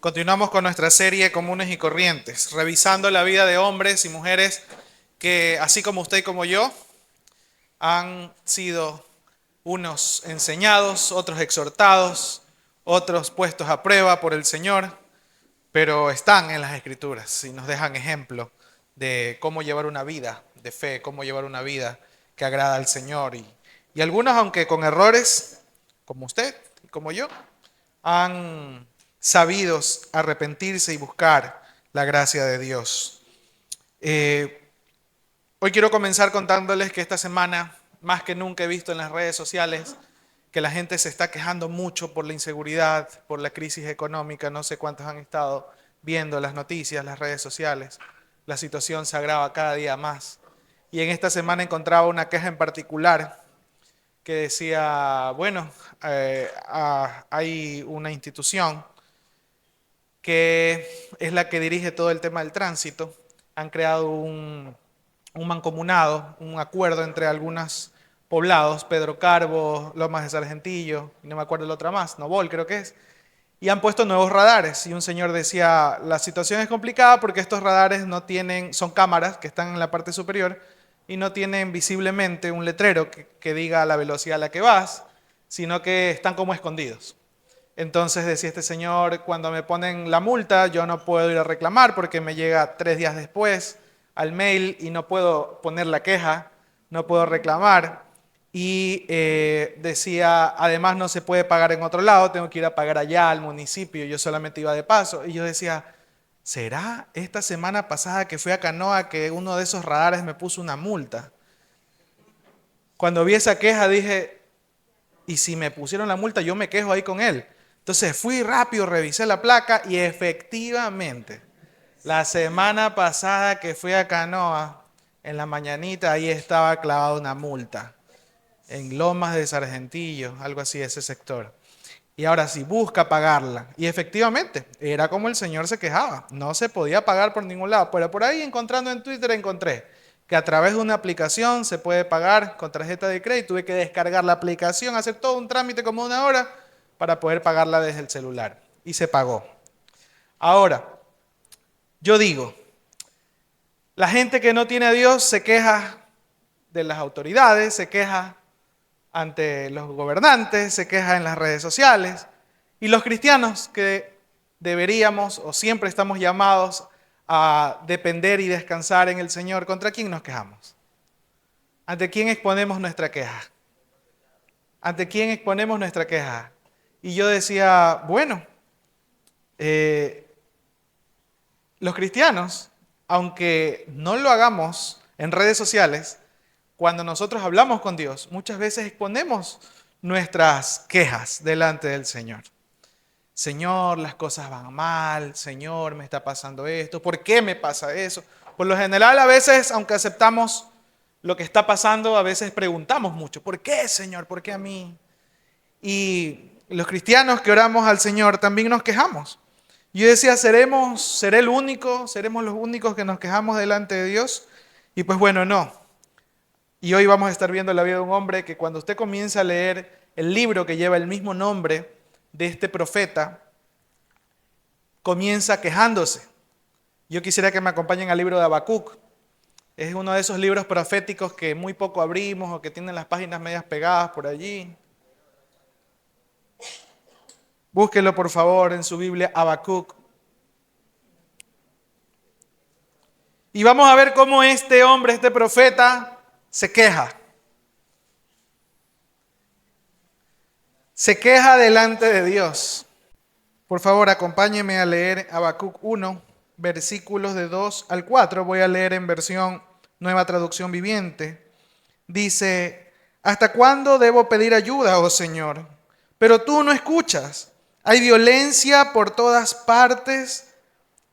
Continuamos con nuestra serie Comunes y Corrientes, revisando la vida de hombres y mujeres que, así como usted y como yo, han sido unos enseñados, otros exhortados, otros puestos a prueba por el Señor, pero están en las Escrituras y nos dejan ejemplo de cómo llevar una vida de fe, cómo llevar una vida que agrada al Señor. Y algunos, aunque con errores, como usted y como yo, han sabido arrepentirse y buscar la gracia de Dios. Hoy quiero comenzar contándoles que esta semana, más que nunca he visto en las redes sociales que la gente se está quejando mucho por la inseguridad, por la crisis económica. No sé cuántos han estado viendo las noticias, las redes sociales. La situación se agrava cada día más. Y en esta semana encontraba una queja en particular que decía, bueno, hay una institución que es la que dirige todo el tema del tránsito. Han creado un mancomunado, un acuerdo entre algunos poblados, Pedro Carbo, Lomas de Sargentillo, y no me acuerdo el otro más, Novol creo que es, y han puesto nuevos radares. Y un señor decía, la situación es complicada porque estos radares no tienen, son cámaras que están en la parte superior y no tienen visiblemente un letrero que diga la velocidad a la que vas, sino que están como escondidos. Entonces decía este señor, cuando me ponen la multa, yo no puedo ir a reclamar porque me llega 3 días después al mail y no puedo poner la queja, no puedo reclamar. Y decía, además no se puede pagar en otro lado, tengo que ir a pagar allá al municipio, yo solamente iba de paso. Y yo decía, ¿será esta semana pasada que fui a Canoa que uno de esos radares me puso una multa? Cuando vi esa queja dije, ¿y si me pusieron la multa, yo me quejo ahí con él? Entonces fui rápido, revisé la placa y efectivamente, la semana pasada que fui a Canoa, en la mañanita, ahí estaba clavada una multa, en Lomas de Sargentillo, algo así, ese sector. Y ahora sí, busca pagarla. Y efectivamente, era como el señor se quejaba, no se podía pagar por ningún lado. Pero por ahí encontrando en Twitter encontré que a través de una aplicación se puede pagar con tarjeta de crédito. Tuve que descargar la aplicación, hacer todo un trámite como 1 hora para poder pagarla desde el celular. Y se pagó. Ahora, yo digo, la gente que no tiene a Dios se queja de las autoridades, se queja ante los gobernantes, se queja en las redes sociales. Y los cristianos que deberíamos o siempre estamos llamados a depender y descansar en el Señor, ¿contra quién nos quejamos? ¿Ante quién exponemos nuestra queja? ¿Ante quién exponemos nuestra queja? Y yo decía, bueno, los cristianos, aunque no lo hagamos en redes sociales, cuando nosotros hablamos con Dios, muchas veces exponemos nuestras quejas delante del Señor. Señor, las cosas van mal, Señor, me está pasando esto, ¿por qué me pasa eso? Por lo general, a veces, aunque aceptamos lo que está pasando, a veces preguntamos mucho, ¿por qué, Señor? ¿Por qué a mí? Y los cristianos que oramos al Señor también nos quejamos. Yo decía, seré el único, seremos los únicos que nos quejamos delante de Dios. Y pues bueno, no. Y hoy vamos a estar viendo la vida de un hombre que cuando usted comienza a leer el libro que lleva el mismo nombre de este profeta, comienza quejándose. Yo quisiera que me acompañen al libro de Habacuc. Es uno de esos libros proféticos que muy poco abrimos o que tienen las páginas medias pegadas por allí. Búsquelo por favor en su Biblia, Habacuc. Y vamos a ver cómo este hombre, este profeta, se queja. Se queja delante de Dios. Por favor, acompáñeme a leer Habacuc 1, versículos de 2 al 4. Voy a leer en versión Nueva Traducción Viviente. Dice, ¿hasta cuándo debo pedir ayuda, oh Señor? Pero tú no escuchas. Hay violencia por todas partes.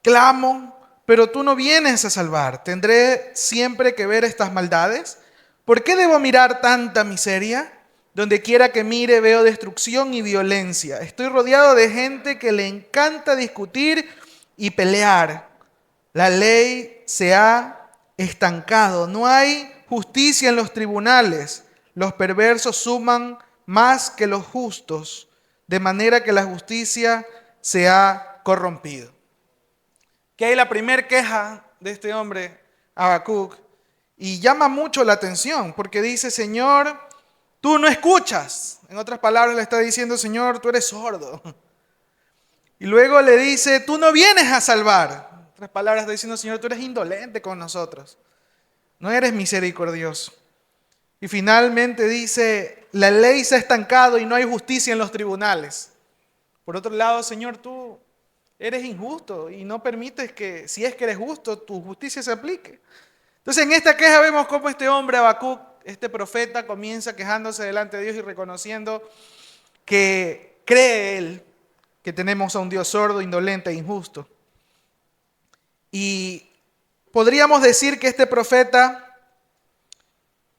Clamo, pero tú no vienes a salvar. ¿Tendré siempre que ver estas maldades? ¿Por qué debo mirar tanta miseria? Donde quiera que mire veo destrucción y violencia. Estoy rodeado de gente que le encanta discutir y pelear. La ley se ha estancado. No hay justicia en los tribunales. Los perversos suman más que los justos, de manera que la justicia se ha corrompido. Que hay la primera queja de este hombre, Habacuc, y llama mucho la atención porque dice, Señor, tú no escuchas. En otras palabras le está diciendo, Señor, tú eres sordo. Y luego le dice, tú no vienes a salvar. En otras palabras está diciendo, Señor, tú eres indolente con nosotros. No eres misericordioso. Y finalmente dice, la ley se ha estancado y no hay justicia en los tribunales. Por otro lado, Señor, tú eres injusto y no permites que, si es que eres justo, tu justicia se aplique. Entonces, en esta queja vemos cómo este hombre, Habacuc, este profeta, comienza quejándose delante de Dios y reconociendo que cree él que tenemos a un Dios sordo, indolente e injusto. Y podríamos decir que este profeta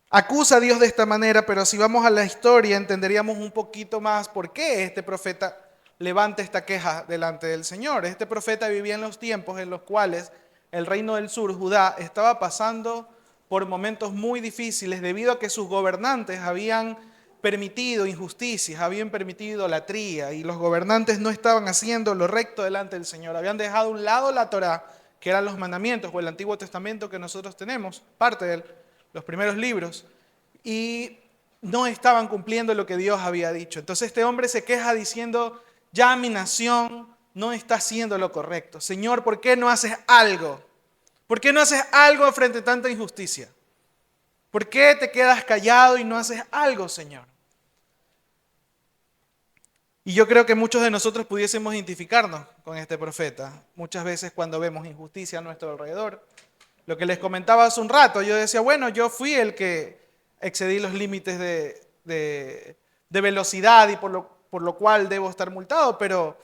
acusa a Dios de esta manera, pero si vamos a la historia entenderíamos un poquito más por qué este profeta levanta esta queja delante del Señor. Este profeta vivía en los tiempos en los cuales el reino del sur, Judá, estaba pasando por momentos muy difíciles debido a que sus gobernantes habían permitido injusticias, habían permitido idolatría y los gobernantes no estaban haciendo lo recto delante del Señor. Habían dejado a un lado la Torá, que eran los mandamientos o el Antiguo Testamento que nosotros tenemos, parte de él, los primeros libros, y no estaban cumpliendo lo que Dios había dicho. Entonces este hombre se queja diciendo, ya mi nación no está haciendo lo correcto. Señor, ¿por qué no haces algo? ¿Por qué no haces algo frente a tanta injusticia? ¿Por qué te quedas callado y no haces algo, Señor? Y yo creo que muchos de nosotros pudiésemos identificarnos con este profeta. Muchas veces cuando vemos injusticia a nuestro alrededor. Lo que les comentaba hace un rato, yo decía, bueno, yo fui el que excedí los límites de velocidad y por lo cual debo estar multado, pero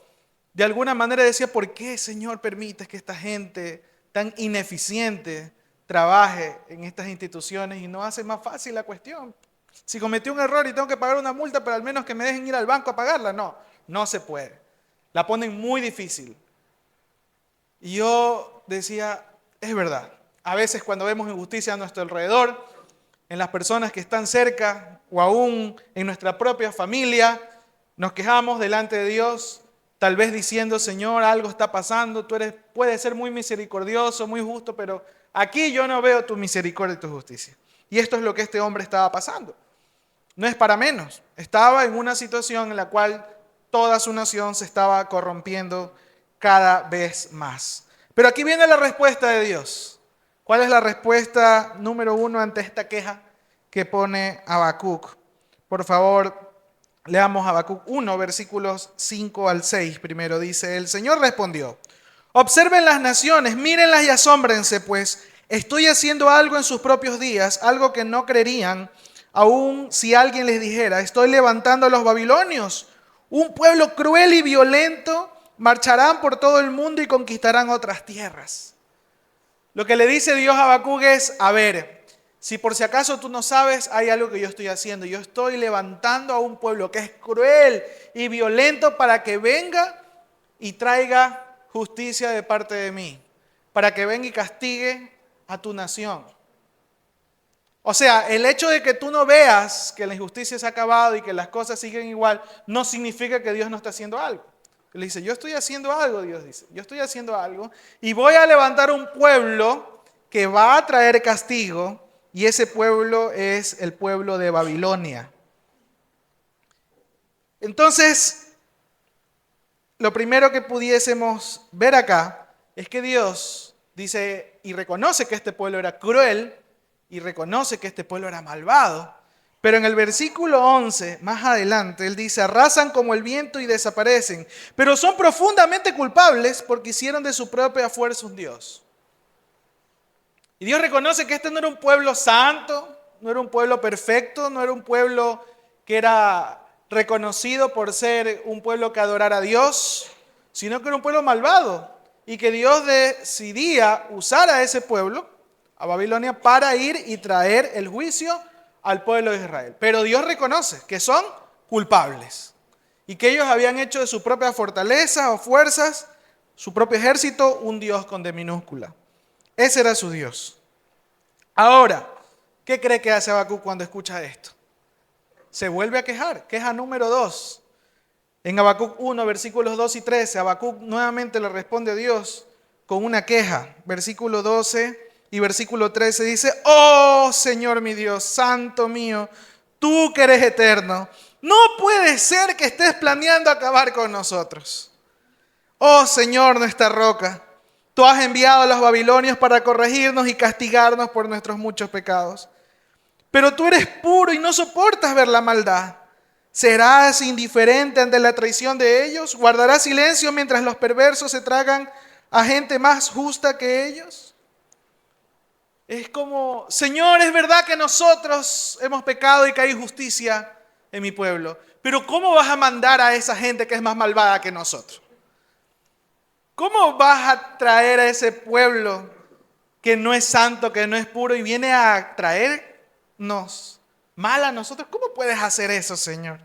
de alguna manera decía, ¿por qué, Señor, permites que esta gente tan ineficiente trabaje en estas instituciones y no hace más fácil la cuestión? Si cometí un error y tengo que pagar una multa, pero al menos que me dejen ir al banco a pagarla. No, no se puede. La ponen muy difícil. Y yo decía, es verdad. A veces cuando vemos injusticia a nuestro alrededor, en las personas que están cerca o aún en nuestra propia familia, nos quejamos delante de Dios, tal vez diciendo, Señor, algo está pasando, puedes ser muy misericordioso, muy justo, pero aquí yo no veo tu misericordia y tu justicia. Y esto es lo que este hombre estaba pasando. No es para menos. Estaba en una situación en la cual toda su nación se estaba corrompiendo cada vez más. Pero aquí viene la respuesta de Dios. ¿Cuál es la respuesta número 1 ante esta queja que pone Habacuc? Por favor, leamos Habacuc 1, versículos 5 al 6. Primero dice, el Señor respondió, observen las naciones, mírenlas y asómbrense, pues estoy haciendo algo en sus propios días, algo que no creerían, aun si alguien les dijera, estoy levantando a los babilonios, un pueblo cruel y violento, marcharán por todo el mundo y conquistarán otras tierras. Lo que le dice Dios a Habacuc es, a ver, si por si acaso tú no sabes, hay algo que yo estoy haciendo. Yo estoy levantando a un pueblo que es cruel y violento para que venga y traiga justicia de parte de mí, para que venga y castigue a tu nación. O sea, el hecho de que tú no veas que la injusticia se ha acabado y que las cosas siguen igual, no significa que Dios no está haciendo algo. Él dice, yo estoy haciendo algo, Dios dice, yo estoy haciendo algo y voy a levantar un pueblo que va a traer castigo y ese pueblo es el pueblo de Babilonia. Entonces, lo primero que pudiésemos ver acá es que Dios dice y reconoce que este pueblo era cruel y reconoce que este pueblo era malvado. Pero en el versículo 11, más adelante, él dice, arrasan como el viento y desaparecen, pero son profundamente culpables porque hicieron de su propia fuerza un Dios. Y Dios reconoce que este no era un pueblo santo, no era un pueblo perfecto, no era un pueblo que era reconocido por ser un pueblo que adorara a Dios, sino que era un pueblo malvado y que Dios decidía usar a ese pueblo, a Babilonia, para ir y traer el juicio al pueblo de Israel. Pero Dios reconoce que son culpables y que ellos habían hecho de su propia fortaleza o fuerzas, su propio ejército, un Dios con D minúscula. Ese era su Dios. Ahora, ¿qué cree que hace Habacuc cuando escucha esto? Se vuelve a quejar. Queja número 2. En Habacuc 1, versículos 2 y 13, Habacuc nuevamente le responde a Dios con una queja. Versículo 12 y versículo 13 dice: oh Señor mi Dios, santo mío, tú que eres eterno, no puede ser que estés planeando acabar con nosotros. Oh Señor, nuestra roca, tú has enviado a los babilonios para corregirnos y castigarnos por nuestros muchos pecados. Pero tú eres puro y no soportas ver la maldad. ¿Serás indiferente ante la traición de ellos? ¿Guardarás silencio mientras los perversos se tragan a gente más justa que ellos? Es como, Señor, es verdad que nosotros hemos pecado y que hay justicia en mi pueblo, pero ¿cómo vas a mandar a esa gente que es más malvada que nosotros? ¿Cómo vas a traer a ese pueblo que no es santo, que no es puro y viene a traernos mal a nosotros? ¿Cómo puedes hacer eso, Señor?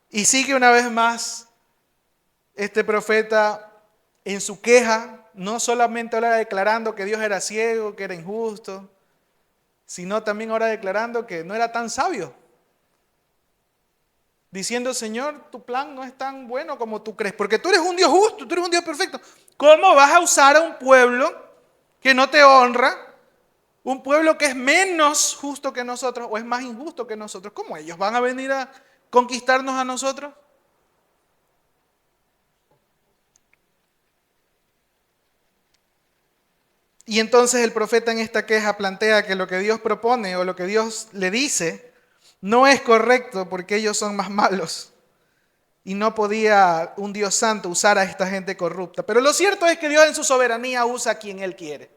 Y sigue una vez más este profeta en su queja, no solamente ahora declarando que Dios era ciego, que era injusto, sino también ahora declarando que no era tan sabio. Diciendo, Señor, tu plan no es tan bueno como tú crees, porque tú eres un Dios justo, tú eres un Dios perfecto. ¿Cómo vas a usar a un pueblo que no te honra? Un pueblo que es menos justo que nosotros o es más injusto que nosotros. ¿Cómo ellos van a venir a conquistarnos a nosotros? Y entonces el profeta en esta queja plantea que lo que Dios propone o lo que Dios le dice no es correcto porque ellos son más malos. Y no podía un Dios santo usar a esta gente corrupta. Pero lo cierto es que Dios en su soberanía usa a quien Él quiere.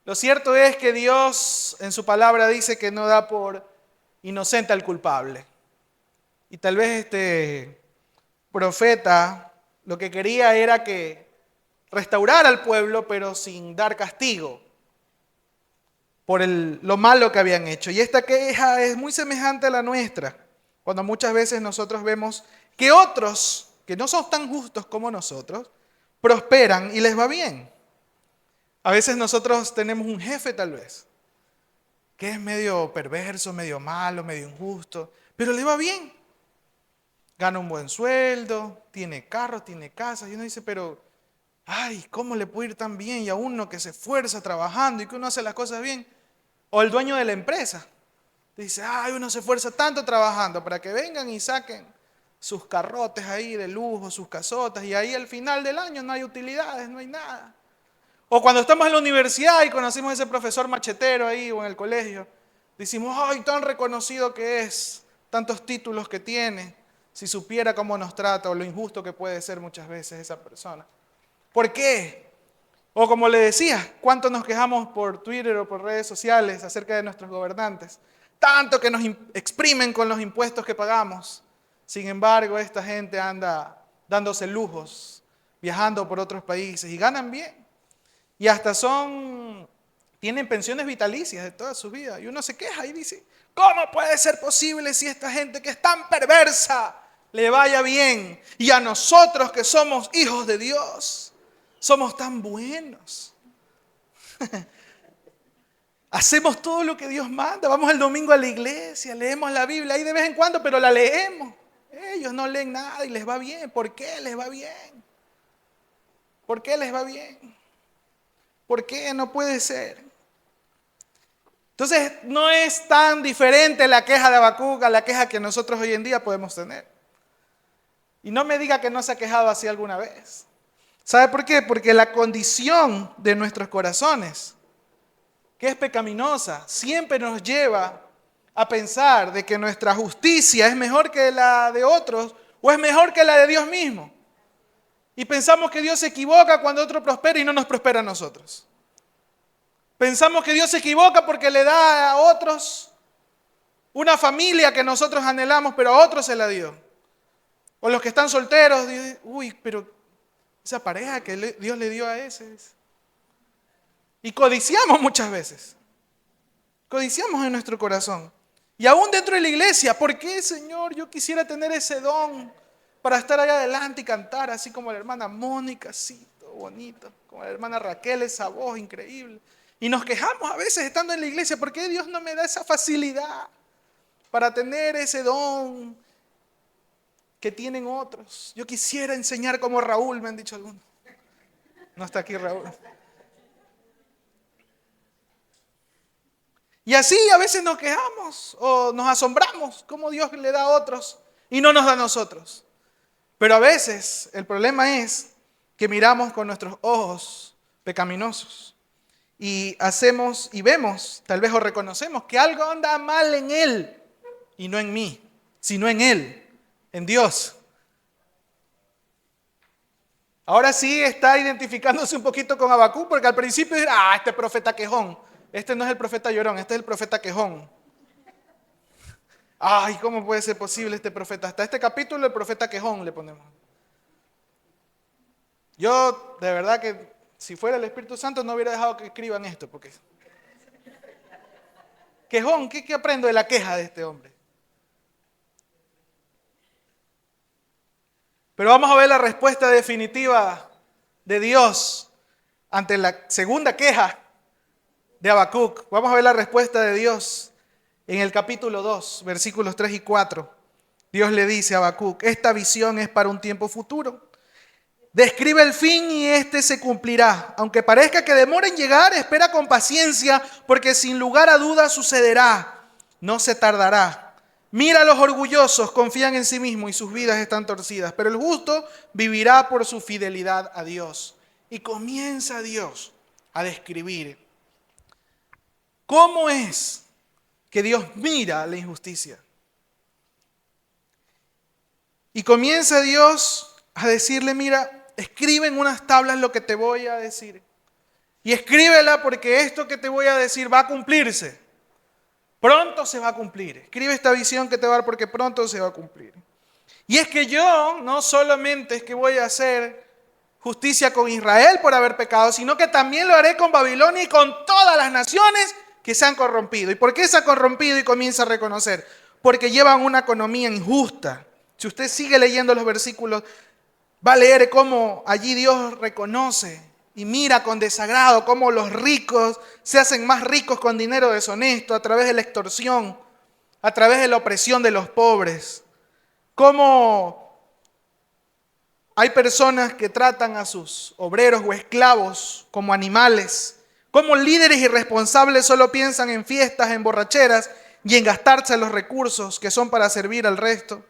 Lo cierto es que Dios en su palabra dice que no da por inocente al culpable. Y tal vez este profeta lo que quería era que restaurara al pueblo, pero sin dar castigo por lo malo que habían hecho. Y esta queja es muy semejante a la nuestra, cuando muchas veces nosotros vemos que otros, que no son tan justos como nosotros, prosperan y les va bien. A veces nosotros tenemos un jefe tal vez, que es medio perverso, medio malo, medio injusto, pero le va bien. Gana un buen sueldo, tiene carros, tiene casas, y uno dice, pero, ay, ¿cómo le puede ir tan bien? Y a uno que se esfuerza trabajando y que uno hace las cosas bien. O el dueño de la empresa, dice, ay, uno se esfuerza tanto trabajando para que vengan y saquen sus carrotes ahí de lujo, sus casotas, y ahí al final del año no hay utilidades, no hay nada. O cuando estamos en la universidad y conocimos a ese profesor machetero ahí o en el colegio, decimos, ay, tan reconocido que es, tantos títulos que tiene, si supiera cómo nos trata o lo injusto que puede ser muchas veces esa persona. ¿Por qué? O como le decía, ¿cuánto nos quejamos por Twitter o por redes sociales acerca de nuestros gobernantes? Tanto que nos exprimen con los impuestos que pagamos. Sin embargo, esta gente anda dándose lujos, viajando por otros países y ganan bien. Y hasta tienen pensiones vitalicias de toda su vida. Y uno se queja y dice, ¿cómo puede ser posible si esta gente que es tan perversa le vaya bien? Y a nosotros que somos hijos de Dios, somos tan buenos. Hacemos todo lo que Dios manda. Vamos el domingo a la iglesia, leemos la Biblia ahí de vez en cuando, pero la leemos. Ellos no leen nada y les va bien. ¿Por qué les va bien? ¿Por qué les va bien? ¿Por qué no puede ser? Entonces, no es tan diferente la queja de Habacuc a la queja que nosotros hoy en día podemos tener. Y no me diga que no se ha quejado así alguna vez. ¿Sabe por qué? Porque la condición de nuestros corazones, que es pecaminosa, siempre nos lleva a pensar de que nuestra justicia es mejor que la de otros o es mejor que la de Dios mismo. Y pensamos que Dios se equivoca cuando otro prospera y no nos prospera a nosotros. Pensamos que Dios se equivoca porque le da a otros una familia que nosotros anhelamos, pero a otros se la dio. O los que están solteros, dicen, uy, pero esa pareja que Dios le dio a ese. Y codiciamos muchas veces. Codiciamos en nuestro corazón. Y aún dentro de la iglesia, ¿por qué, Señor? Yo quisiera tener ese don para estar allá adelante y cantar, así como la hermana Mónica, así, todo bonito. Como la hermana Raquel, esa voz increíble. Y nos quejamos a veces estando en la iglesia, ¿por qué Dios no me da esa facilidad para tener ese don? que tienen otros. Yo quisiera enseñar como Raúl, me han dicho algunos. No está aquí Raúl. Y así a veces nos quejamos o nos asombramos cómo Dios le da a otros y no nos da a nosotros. Pero a veces el problema es que miramos con nuestros ojos pecaminosos y hacemos y vemos, tal vez o reconocemos que algo anda mal en él y no en mí, sino en él, en Dios. Ahora sí está identificándose un poquito con Habacuc, porque al principio era, este profeta quejón. Este no es el profeta llorón, este es el profeta quejón. Ay, ¿cómo puede ser posible este profeta? Hasta este capítulo el profeta quejón le ponemos. Yo, de verdad que si fuera el Espíritu Santo no hubiera dejado que escriban esto, porque... Quejón, ¿qué aprendo de la queja de este hombre? Pero vamos a ver la respuesta definitiva de Dios ante la segunda queja de Habacuc. Vamos a ver la respuesta de Dios en el capítulo 2, versículos 3 y 4. Dios le dice a Habacuc, esta visión es para un tiempo futuro. Describe el fin y este se cumplirá. Aunque parezca que demore en llegar, espera con paciencia, porque sin lugar a dudas sucederá. No se tardará. Mira a los orgullosos, confían en sí mismos y sus vidas están torcidas. Pero el justo vivirá por su fidelidad a Dios. Y comienza Dios a describir cómo es que Dios mira la injusticia. Y comienza Dios a decirle, mira, escribe en unas tablas lo que te voy a decir. Y escríbela porque esto que te voy a decir va a cumplirse. Pronto se va a cumplir. Escribe esta visión que te va a dar porque pronto se va a cumplir. Y es que yo no solamente es que voy a hacer justicia con Israel por haber pecado, sino que también lo haré con Babilonia y con todas las naciones que se han corrompido. ¿Y por qué se ha corrompido? Y comienza a reconocer. Porque llevan una economía injusta. Si usted sigue leyendo los versículos, va a leer cómo allí Dios reconoce y mira con desagrado cómo los ricos se hacen más ricos con dinero deshonesto a través de la extorsión, a través de la opresión de los pobres. Cómo hay personas que tratan a sus obreros o esclavos como animales. Cómo líderes irresponsables solo piensan en fiestas, en borracheras y en gastarse los recursos que son para servir al resto.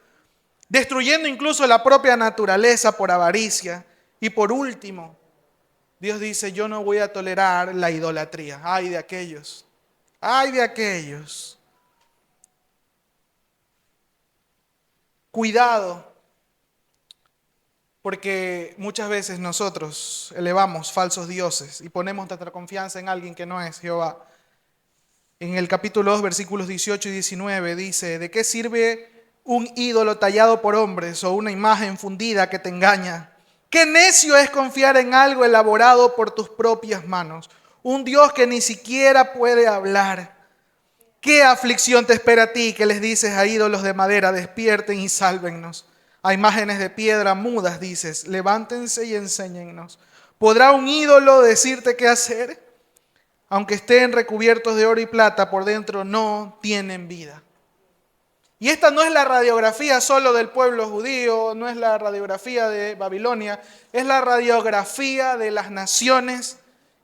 Destruyendo incluso la propia naturaleza por avaricia. Y por último, Dios dice, yo no voy a tolerar la idolatría. Ay de aquellos, ay de aquellos. Cuidado, porque muchas veces nosotros elevamos falsos dioses y ponemos nuestra confianza en alguien que no es Jehová. En el capítulo 2, versículos 18 y 19 dice, ¿de qué sirve un ídolo tallado por hombres o una imagen fundida que te engaña? Qué necio es confiar en algo elaborado por tus propias manos, un Dios que ni siquiera puede hablar. ¿Qué aflicción te espera a ti que les dices a ídolos de madera, despierten y sálvennos? A imágenes de piedra mudas dices, levántense y enséñennos. ¿Podrá un ídolo decirte qué hacer? Aunque estén recubiertos de oro y plata, por dentro no tienen vida. Y esta no es la radiografía solo del pueblo judío, no es la radiografía de Babilonia, es la radiografía de las naciones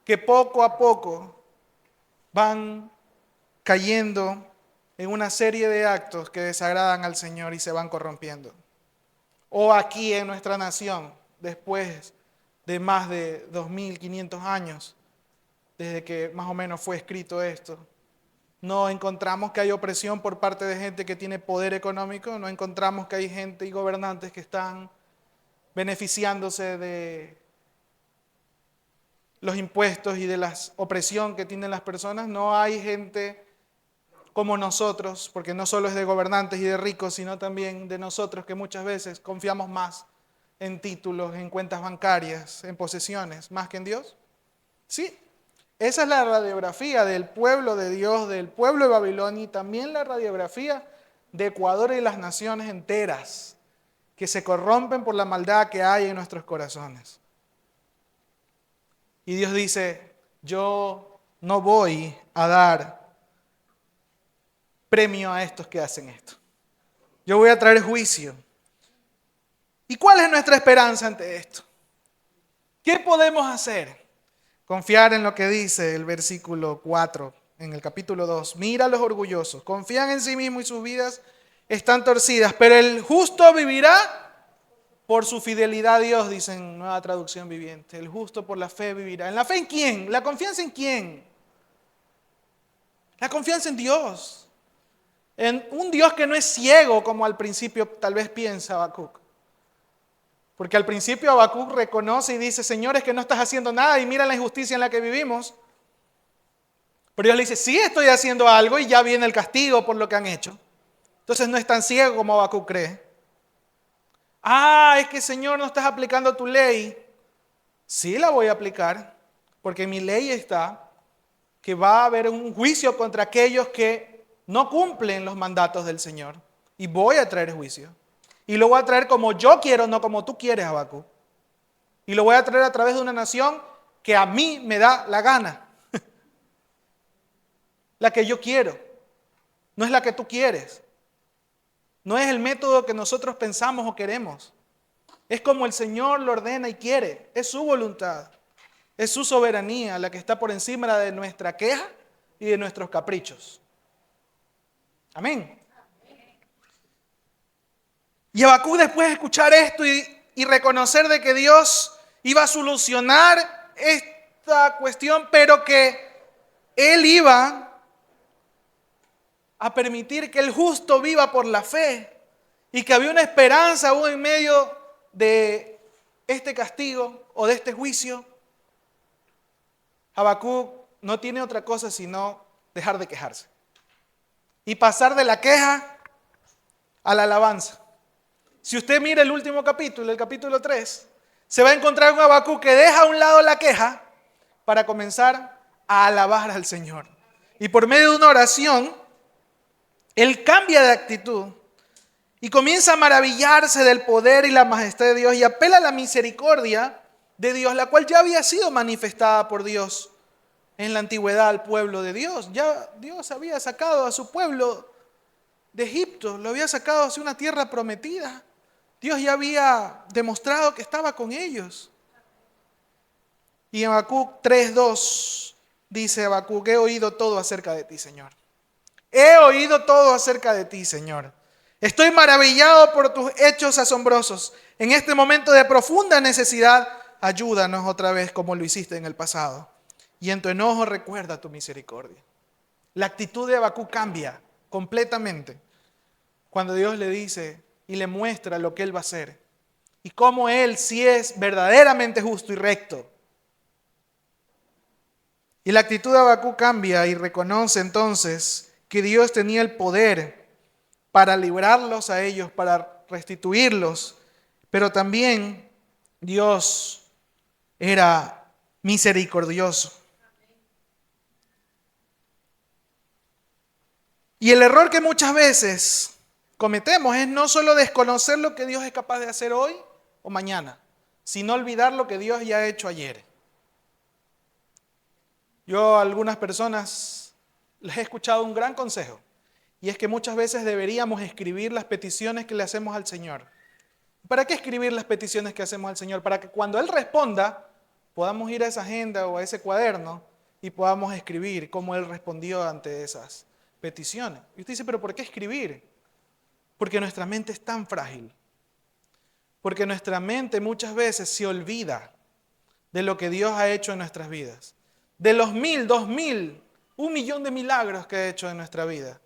que poco a poco van cayendo en una serie de actos que desagradan al Señor y se van corrompiendo. O aquí en nuestra nación, después de más de 2500 años, desde que más o menos fue escrito esto, no encontramos que hay opresión por parte de gente que tiene poder económico, no encontramos que hay gente y gobernantes que están beneficiándose de los impuestos y de la opresión que tienen las personas, no hay gente como nosotros, porque no solo es de gobernantes y de ricos, sino también de nosotros que muchas veces confiamos más en títulos, en cuentas bancarias, en posesiones, más que en Dios. Sí, esa es la radiografía del pueblo de Dios, del pueblo de Babilonia y también la radiografía de Ecuador y las naciones enteras que se corrompen por la maldad que hay en nuestros corazones. Y Dios dice, yo no voy a dar premio a estos que hacen esto. Yo voy a traer juicio. ¿Y cuál es nuestra esperanza ante esto? ¿Qué podemos hacer? Confiar en lo que dice el versículo 4 en el capítulo 2. Mira a los orgullosos, confían en sí mismos y sus vidas están torcidas, pero el justo vivirá por su fidelidad a Dios, dice en Nueva Traducción Viviente. El justo por la fe vivirá. ¿En la fe en quién? ¿La confianza en quién? La confianza en Dios. En un Dios que no es ciego como al principio tal vez piensa Habacuc. Porque al principio Habacuc reconoce y dice, Señor, es que no estás haciendo nada y mira la injusticia en la que vivimos. Pero Dios le dice, sí estoy haciendo algo y ya viene el castigo por lo que han hecho. Entonces no es tan ciego como Habacuc cree. Es que Señor no estás aplicando tu ley. Sí la voy a aplicar, porque mi ley está que va a haber un juicio contra aquellos que no cumplen los mandatos del Señor. Y voy a traer juicio. Y lo voy a traer como yo quiero, no como tú quieres, Habacuc. Y lo voy a traer a través de una nación que a mí me da la gana. La que yo quiero. No es la que tú quieres. No es el método que nosotros pensamos o queremos. Es como el Señor lo ordena y quiere. Es su voluntad. Es su soberanía la que está por encima de nuestra queja y de nuestros caprichos. Amén. Y Habacuc, después de escuchar esto y reconocer de que Dios iba a solucionar esta cuestión, pero que Él iba a permitir que el justo viva por la fe y que había una esperanza aún en medio de este castigo o de este juicio, Habacuc no tiene otra cosa sino dejar de quejarse y pasar de la queja a la alabanza. Si usted mira el último capítulo, el capítulo 3, se va a encontrar un Habacuc que deja a un lado la queja para comenzar a alabar al Señor. Y por medio de una oración, él cambia de actitud y comienza a maravillarse del poder y la majestad de Dios y apela a la misericordia de Dios, la cual ya había sido manifestada por Dios en la antigüedad al pueblo de Dios. Ya Dios había sacado a su pueblo de Egipto, lo había sacado hacia una tierra prometida. Dios ya había demostrado que estaba con ellos. Y en Habacuc 3:2 dice Habacuc, he oído todo acerca de ti, Señor. He oído todo acerca de ti, Señor. Estoy maravillado por tus hechos asombrosos. En este momento de profunda necesidad, ayúdanos otra vez como lo hiciste en el pasado. Y en tu enojo recuerda tu misericordia. La actitud de Habacuc cambia completamente cuando Dios le dice y le muestra lo que Él va a hacer. Y cómo Él sí es verdaderamente justo y recto. Y la actitud de Habacuc cambia y reconoce entonces que Dios tenía el poder para librarlos a ellos, para restituirlos, pero también Dios era misericordioso. Y el error que muchas veces cometemos es no solo desconocer lo que Dios es capaz de hacer hoy o mañana, sino olvidar lo que Dios ya ha hecho ayer. Yo a algunas personas les he escuchado un gran consejo, y es que muchas veces deberíamos escribir las peticiones que le hacemos al Señor. ¿Para qué escribir las peticiones que hacemos al Señor? Para que cuando Él responda, podamos ir a esa agenda o a ese cuaderno y podamos escribir cómo Él respondió ante esas peticiones. Y usted dice, ¿pero por qué escribir? Porque nuestra mente es tan frágil. Porque nuestra mente muchas veces se olvida de lo que Dios ha hecho en nuestras vidas. De los 1000, 2000, 1.000.000 de milagros que ha hecho en nuestra vida.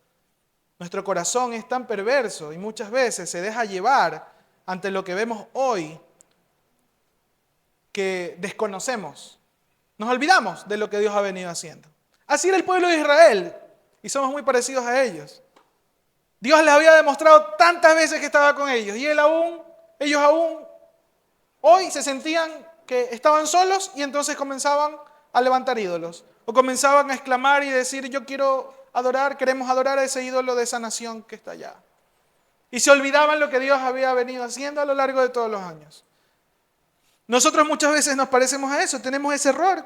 Nuestro corazón es tan perverso y muchas veces se deja llevar ante lo que vemos hoy que desconocemos. Nos olvidamos de lo que Dios ha venido haciendo. Así era el pueblo de Israel y somos muy parecidos a ellos. Dios les había demostrado tantas veces que estaba con ellos y ellos aún hoy se sentían que estaban solos y entonces comenzaban a levantar ídolos o comenzaban a exclamar y decir, yo quiero adorar, queremos adorar a ese ídolo de esa nación que está allá. Y se olvidaban lo que Dios había venido haciendo a lo largo de todos los años. Nosotros muchas veces nos parecemos a eso, tenemos ese error.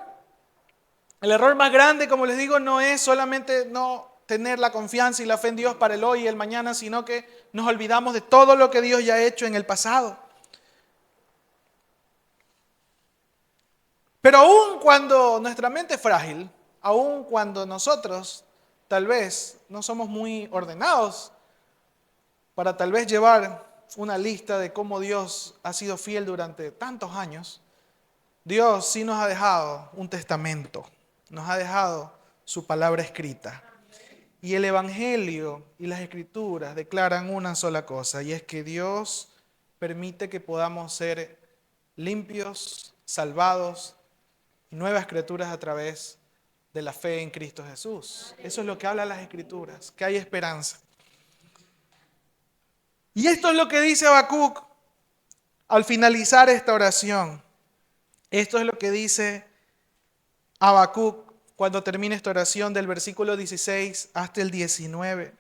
El error más grande, como les digo, no es solamente no tener la confianza y la fe en Dios para el hoy y el mañana, sino que nos olvidamos de todo lo que Dios ya ha hecho en el pasado. Pero aun cuando nuestra mente es frágil, aun cuando nosotros tal vez no somos muy ordenados para tal vez llevar una lista de cómo Dios ha sido fiel durante tantos años, Dios sí nos ha dejado un testamento, nos ha dejado su palabra escrita. Y el Evangelio y las Escrituras declaran una sola cosa, y es que Dios permite que podamos ser limpios, salvados, nuevas criaturas a través de la fe en Cristo Jesús. Eso es lo que hablan las Escrituras, que hay esperanza. Y esto es lo que dice Habacuc al finalizar esta oración. Esto es lo que dice Habacuc cuando termina esta oración del versículo 16 hasta el 19.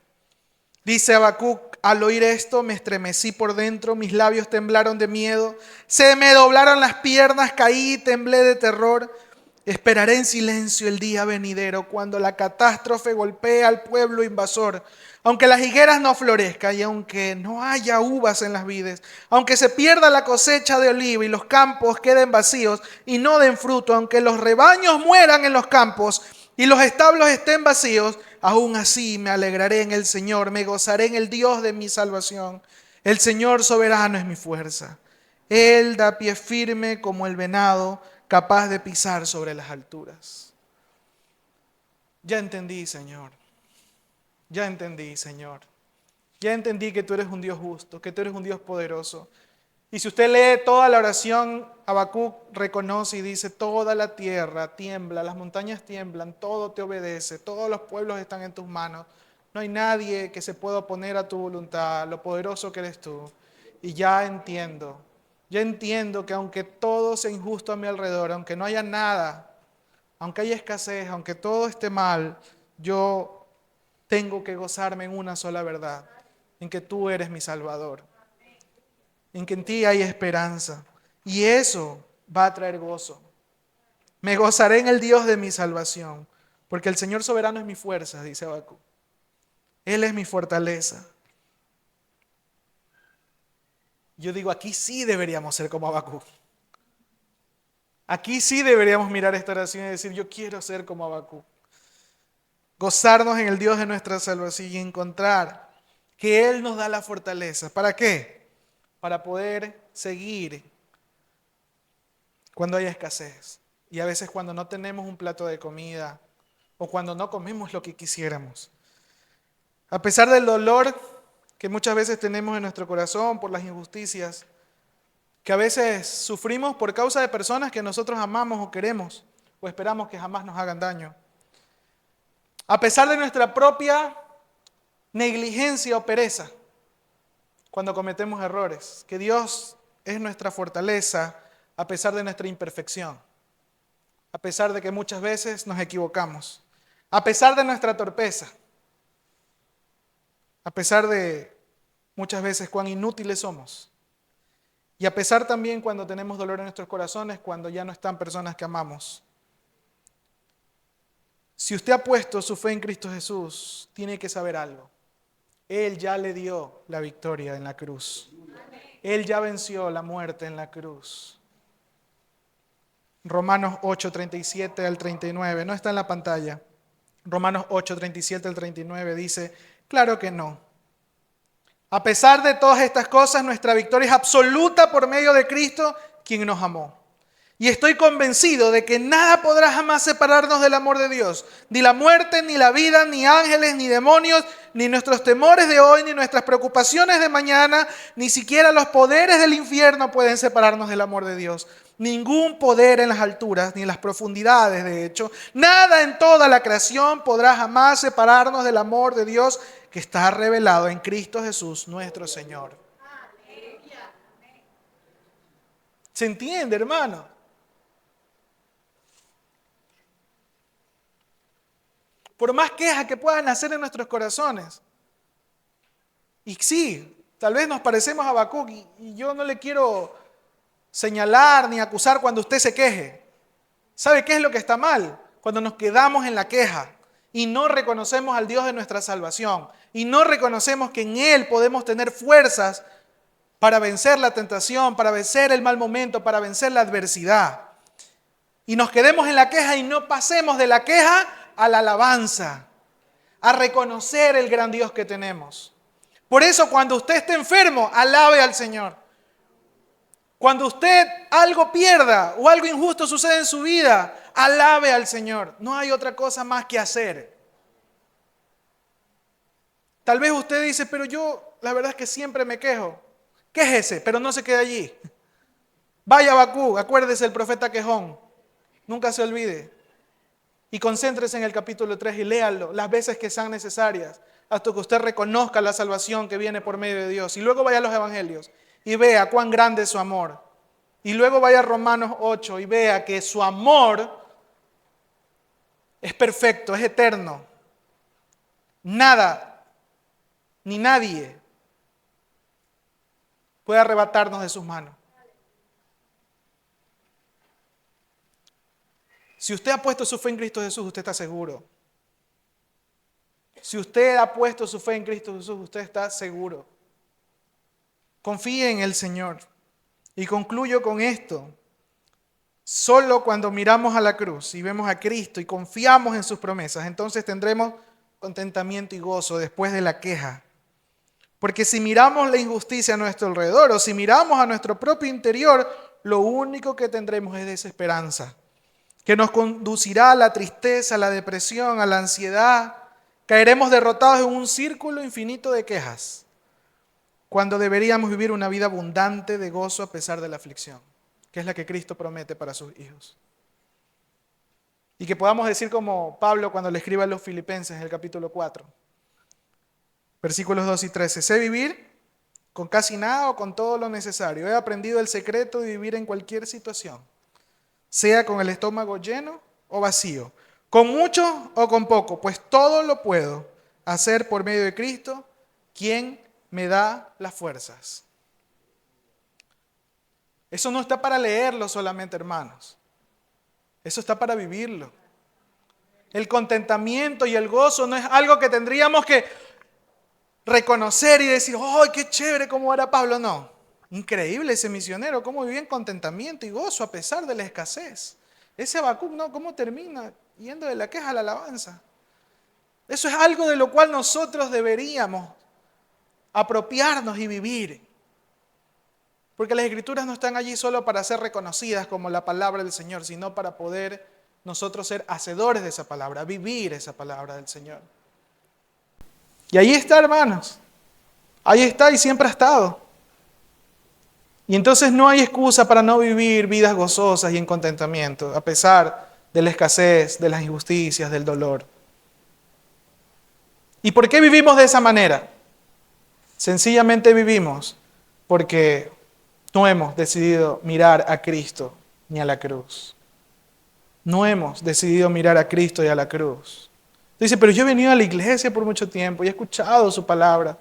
Dice Habacuc: al oír esto me estremecí por dentro, mis labios temblaron de miedo, se me doblaron las piernas, caí y temblé de terror. Esperaré en silencio el día venidero, cuando la catástrofe golpee al pueblo invasor. Aunque las higueras no florezcan y aunque no haya uvas en las vides, aunque se pierda la cosecha de oliva y los campos queden vacíos y no den fruto, aunque los rebaños mueran en los campos y los establos estén vacíos, aún así me alegraré en el Señor, me gozaré en el Dios de mi salvación. El Señor soberano es mi fuerza. Él da pie firme como el venado, capaz de pisar sobre las alturas. Ya entendí, Señor. Ya entendí, Señor. Ya entendí que tú eres un Dios justo, que tú eres un Dios poderoso. Y si usted lee toda la oración, Habacuc reconoce y dice: toda la tierra tiembla, las montañas tiemblan, todo te obedece, todos los pueblos están en tus manos. No hay nadie que se pueda oponer a tu voluntad, lo poderoso que eres tú. Y ya entiendo que aunque todo sea injusto a mi alrededor, aunque no haya nada, aunque haya escasez, aunque todo esté mal, yo tengo que gozarme en una sola verdad, en que tú eres mi Salvador, en que en ti hay esperanza. Y eso va a traer gozo. Me gozaré en el Dios de mi salvación, porque el Señor soberano es mi fuerza, dice Habacuc. Él es mi fortaleza. Yo digo, aquí sí deberíamos ser como Habacuc. Aquí sí deberíamos mirar esta oración y decir: yo quiero ser como Habacuc. Gozarnos en el Dios de nuestra salvación y encontrar que Él nos da la fortaleza. ¿Para qué? Para poder seguir cuando haya escasez. Y a veces cuando no tenemos un plato de comida o cuando no comemos lo que quisiéramos. A pesar del dolor que muchas veces tenemos en nuestro corazón por las injusticias, que a veces sufrimos por causa de personas que nosotros amamos o queremos o esperamos que jamás nos hagan daño. A pesar de nuestra propia negligencia o pereza cuando cometemos errores, que Dios es nuestra fortaleza a pesar de nuestra imperfección, a pesar de que muchas veces nos equivocamos, a pesar de nuestra torpeza, a pesar de muchas veces cuán inútiles somos, y a pesar también cuando tenemos dolor en nuestros corazones, cuando ya no están personas que amamos. Si usted ha puesto su fe en Cristo Jesús, tiene que saber algo. Él ya le dio la victoria en la cruz. Él ya venció la muerte en la cruz. Romanos 8, 37 al 39, no está en la pantalla. Romanos 8, 37 al 39 dice: claro que no. A pesar de todas estas cosas, nuestra victoria es absoluta por medio de Cristo, quien nos amó. Y estoy convencido de que nada podrá jamás separarnos del amor de Dios. Ni la muerte, ni la vida, ni ángeles, ni demonios, ni nuestros temores de hoy, ni nuestras preocupaciones de mañana, ni siquiera los poderes del infierno pueden separarnos del amor de Dios. Ningún poder en las alturas, ni en las profundidades, de hecho. Nada en toda la creación podrá jamás separarnos del amor de Dios que está revelado en Cristo Jesús, nuestro Señor. ¿Se entiende, hermano? Por más quejas que puedan nacer en nuestros corazones. Y sí, tal vez nos parecemos a Habacuc y yo no le quiero señalar ni acusar cuando usted se queje. ¿Sabe qué es lo que está mal? Cuando nos quedamos en la queja y no reconocemos al Dios de nuestra salvación y no reconocemos que en Él podemos tener fuerzas para vencer la tentación, para vencer el mal momento, para vencer la adversidad. Y nos quedemos en la queja y no pasemos de la queja a la alabanza, a reconocer el gran Dios que tenemos. Por eso cuando usted esté enfermo, alabe al Señor. Cuando usted algo pierda o algo injusto sucede en su vida, alabe al Señor. No hay otra cosa más que hacer. Tal vez usted dice, pero yo la verdad es que siempre me quejo. Quéjese, pero no se quede allí. Vaya a Bakú, acuérdese del profeta quejón. Nunca se olvide. Y concéntrese en el capítulo 3 y léalo las veces que sean necesarias, hasta que usted reconozca la salvación que viene por medio de Dios. Y luego vaya a los evangelios y vea cuán grande es su amor. Y luego vaya a Romanos 8 y vea que su amor es perfecto, es eterno. Nada, ni nadie puede arrebatarnos de sus manos. Si usted ha puesto su fe en Cristo Jesús, usted está seguro. Si usted ha puesto su fe en Cristo Jesús, usted está seguro. Confíe en el Señor. Y concluyo con esto. Solo cuando miramos a la cruz y vemos a Cristo y confiamos en sus promesas, entonces tendremos contentamiento y gozo después de la queja. Porque si miramos la injusticia a nuestro alrededor o si miramos a nuestro propio interior, lo único que tendremos es desesperanza, que nos conducirá a la tristeza, a la depresión, a la ansiedad. Caeremos derrotados en un círculo infinito de quejas, cuando deberíamos vivir una vida abundante de gozo a pesar de la aflicción, que es la que Cristo promete para sus hijos. Y que podamos decir como Pablo cuando le escribe a los Filipenses en el capítulo 4, versículos 2 y 13, sé vivir con casi nada o con todo lo necesario. He aprendido el secreto de vivir en cualquier situación, sea con el estómago lleno o vacío, con mucho o con poco, pues todo lo puedo hacer por medio de Cristo, quien me da las fuerzas. Eso no está para leerlo solamente, hermanos. Eso está para vivirlo. El contentamiento y el gozo no es algo que tendríamos que reconocer y decir, ¡ay, qué chévere cómo era Pablo! No. Increíble ese misionero, cómo vivía en contentamiento y gozo a pesar de la escasez. Ese Habacuc, no, cómo termina yendo de la queja a la alabanza. Eso es algo de lo cual nosotros deberíamos apropiarnos y vivir. Porque las Escrituras no están allí solo para ser reconocidas como la palabra del Señor, sino para poder nosotros ser hacedores de esa palabra, vivir esa palabra del Señor. Y ahí está, hermanos. Ahí está y siempre ha estado. Y entonces no hay excusa para no vivir vidas gozosas y en contentamiento, a pesar de la escasez, de las injusticias, del dolor. ¿Y por qué vivimos de esa manera? Sencillamente vivimos porque no hemos decidido mirar a Cristo ni a la cruz. No hemos decidido mirar a Cristo y a la cruz. Dice, pero yo he venido a la iglesia por mucho tiempo y he escuchado su palabra.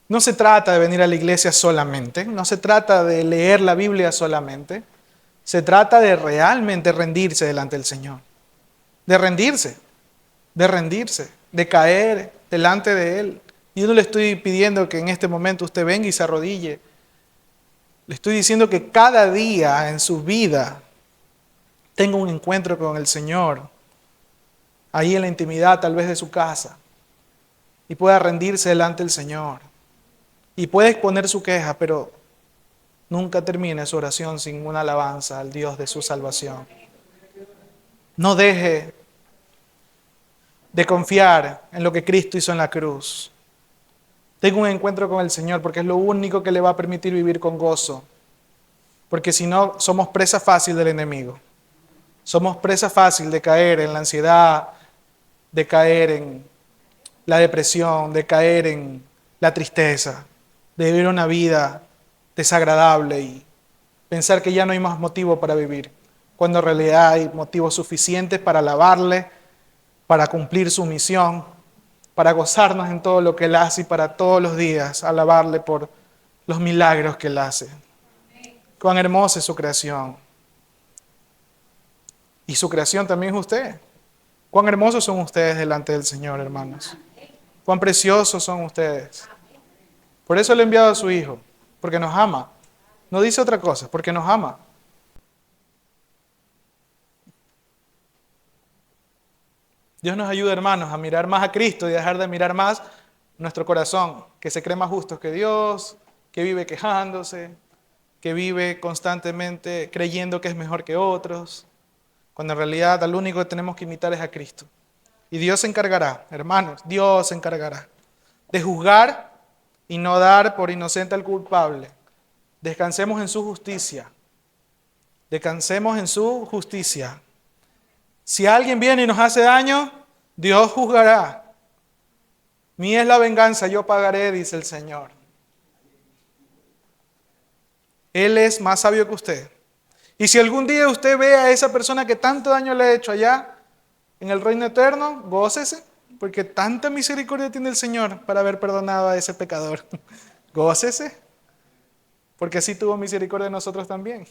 No se trata de venir a la iglesia solamente, no se trata de leer la Biblia solamente, se trata de realmente rendirse delante del Señor. De rendirse, de caer delante de Él. Yo no le estoy pidiendo que en este momento usted venga y se arrodille. Le estoy diciendo que cada día en su vida tenga un encuentro con el Señor, ahí en la intimidad tal vez de su casa, y pueda rendirse delante del Señor. Y puede exponer su queja, pero nunca termine su oración sin una alabanza al Dios de su salvación. No deje de confiar en lo que Cristo hizo en la cruz. Tenga un encuentro con el Señor porque es lo único que le va a permitir vivir con gozo. Porque si no, somos presa fácil del enemigo. Somos presa fácil de caer en la ansiedad, de caer en la depresión, de caer en la tristeza, de vivir una vida desagradable y pensar que ya no hay más motivo para vivir, cuando en realidad hay motivos suficientes para alabarle, para cumplir su misión, para gozarnos en todo lo que Él hace y para todos los días alabarle por los milagros que Él hace. Cuán hermosa es su creación. Y su creación también es usted. Cuán hermosos son ustedes delante del Señor, hermanos. Cuán preciosos son ustedes. Por eso le ha enviado a su Hijo, porque nos ama. No dice otra cosa, porque nos ama. Dios nos ayuda, hermanos, a mirar más a Cristo y dejar de mirar más nuestro corazón, que se cree más justo que Dios, que vive quejándose, que vive constantemente creyendo que es mejor que otros, cuando en realidad al único que tenemos que imitar es a Cristo. Y Dios se encargará, hermanos, Dios se encargará de juzgar y no dar por inocente al culpable. Descansemos en su justicia. Descansemos en su justicia. Si alguien viene y nos hace daño, Dios juzgará. Mía es la venganza, yo pagaré, dice el Señor. Él es más sabio que usted. Y si algún día usted ve a esa persona que tanto daño le ha hecho allá en el reino eterno, gócese, porque tanta misericordia tiene el Señor para haber perdonado a ese pecador. Gócese, porque así tuvo misericordia de nosotros también.